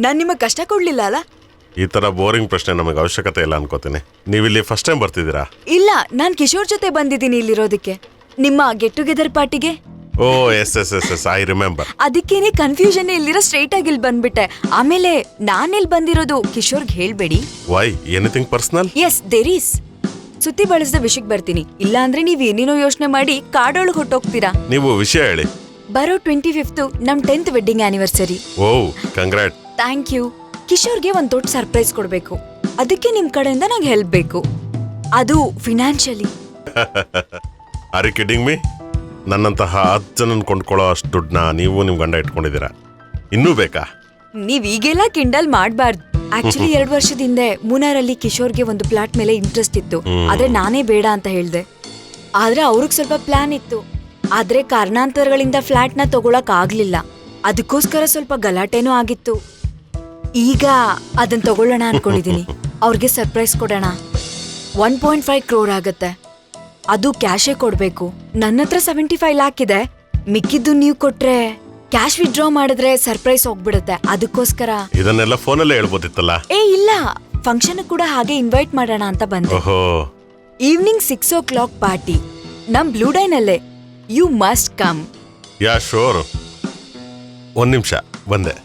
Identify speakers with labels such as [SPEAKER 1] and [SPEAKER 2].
[SPEAKER 1] ನಾನ್ ನಿಮಗ್ ಕಷ್ಟ ಕೊಡ್ಲಿಲ್ಲ ಅಲ್ಲ?
[SPEAKER 2] ಈ ತರ ಬೋರಿಂಗ್ ಪ್ರಶ್ನೆ ನಮಗೆ ಅವಶ್ಯಕತೆ ಇಲ್ಲ ಅನ್ಕೋತೀನಿ. ನೀವಿಲ್ಲಿ ಫಸ್ಟ್ ಟೈಮ್ ಬರ್ತಿದ್ದೀರಾ?
[SPEAKER 1] ಇಲ್ಲ, ನಾನ್ ಕಿಶೋರ್ ಜೊತೆ ಬಂದಿದ್ದೀನಿ ಇಲ್ಲಿರೋದಕ್ಕೆ, ನಿಮ್ಮ ಗೆಟ್ ಟುಗೆದರ್ ಪಾರ್ಟಿಗೆ.
[SPEAKER 2] Oh yes I remember.
[SPEAKER 1] ಅದಕ್ಕೇನೆ ಕನ್ಫ್ಯೂಷನ್ ಇಲ್ಲಿರೋ ಸ್ಟ್ರೈಟ್ ಆಗಿ ಇಲ್ಲಿ ಬಂದ್ಬಿಟ್ಟೆ. ಆಮೇಲೆ ನಾನಿಲ್ಲಿ ಬಂದಿರೋದು ಕಿಶೋರ್ಗೆ ಹೇಳ್ಬೇಡಿ.
[SPEAKER 2] Why anything personal?
[SPEAKER 1] Yes there is. ಸುತ್ತಿ ಬಳಸದ ವಿಷಯಕ್ಕೆ ಬರ್ತೀನಿ, ಇಲ್ಲ ಅಂದ್ರೆ ನೀವ್ ಏನೇನೋ ಯೋಚನೆ ಮಾಡಿ ಕಾಡೊಳಗೆ ಹೊಟ್ಟೋಗ್ತೀರಾ.
[SPEAKER 2] ನೀವು ವಿಷಯ ಹೇಳಿ.
[SPEAKER 1] ಬರೋ 25th ನಮ್ 10th wedding anniversary.
[SPEAKER 2] Oh congrats.
[SPEAKER 1] Thank you. ಕಿಶೋರ್ಗೆ ಒಂದ್ ದೊಡ್ಡ ಸರ್ಪ್ರೈಸ್ ಕೊಡ್ಬೇಕು, ಅದಕ್ಕೆ ನಿಮ್ ಕಡೆಯಿಂದ ನಂಗೆ ಹೆಲ್ಪ್ ಬೇಕು, ಅದು financially.
[SPEAKER 2] Are you kidding me? ನನ್ನಂತಹ 10 ಜನನ್ ಕೊಂಡ್ಕೊಳ್ಳೋ ಅಷ್ಟು ದುಡ್ಡನ್ನ ನೀವು ನಿಮ್ ಗಂಡ ಇಟ್ಕೊಂಡಿದ್ದೀರಾ, ಇನ್ನೂ ಬೇಕಾ?
[SPEAKER 1] ನೀವ್ ಈಗೆಲ್ಲ ಕಿಂಡಲ್ ಮಾಡ್ಬಾರ್ದು. ಆಕ್ಚುಲಿ 2 ವರ್ಷದ ಹಿಂದೆ ಮೂನಾರಲ್ಲಿ ಕಿಶೋರ್ಗೆ ಒಂದು ಪ್ಲಾಟ್ ಮೇಲೆ ಇಂಟ್ರೆಸ್ಟ್ ಇತ್ತು, ಆದ್ರೆ ನಾನೇ ಬೇಡ ಅಂತ ಹೇಳ್ದೆ. ಆದ್ರೆ ಅವ್ರಿಗೆ ಸ್ವಲ್ಪ ಪ್ಲಾನ್ ಇತ್ತು, ಆದ್ರೆ ಕಾರಣಾಂತರಗಳಿಂದ ಫ್ಲಾಟ್ ನ ತಗೊಳಕ್ ಆಗ್ಲಿಲ್ಲ. ಅದಕ್ಕೋಸ್ಕರ ಸ್ವಲ್ಪ ಗಲಾಟೆನೂ ಆಗಿತ್ತು. ಈಗ ಅದನ್ನ ತಗೊಳ್ಳೋಣ ಅನ್ಕೊಂಡಿದೀನಿ. ಅವ್ರಿಗೆ ಸರ್ಪ್ರೈಸ್ ಕೊಡೋಣ. 1.5 crore ಆಗತ್ತೆ, ಅದು ಕ್ಯಾಶೇ ಕೊಡ್ಬೇಕು. ನನ್ನ ಹತ್ರ 75 lakh ಇದೆ, ಮಿಕ್ಕಿದ್ದು ನೀವ್ ಕೊಟ್ರೆ ಕ್ಯಾಶ್ ವಿತ್ಡ್ರಾ ಮಾಡಿದ್ರೆ ಸರ್ಪ್ರೈಸ್ ಹೋಗ್ಬಿಡುತ್ತೆ. ಅದಕ್ಕೋಸ್ಕರ
[SPEAKER 2] ಇದನ್ನೆಲ್ಲ ಫೋನಲ್ಲೇ ಹೇಳ್ಬೋದಿತ್ತಲ್ಲ.
[SPEAKER 1] ಇಲ್ಲ, ಫಂಕ್ಷನ್ ಕೂಡ ಹಾಗೆ ಇನ್ವೈಟ್ ಮಾಡೋಣ ಅಂತ ಬಂದೆ. ಈವ್ನಿಂಗ್ 6 o'clock ಪಾರ್ಟಿ ನಮ್ ಬ್ಲೂ ಡೈನ್ ಅಲ್ಲೇ. You must come.
[SPEAKER 2] Yeah sure. 1 ನಿಮಿಷ ಬಂದೆ.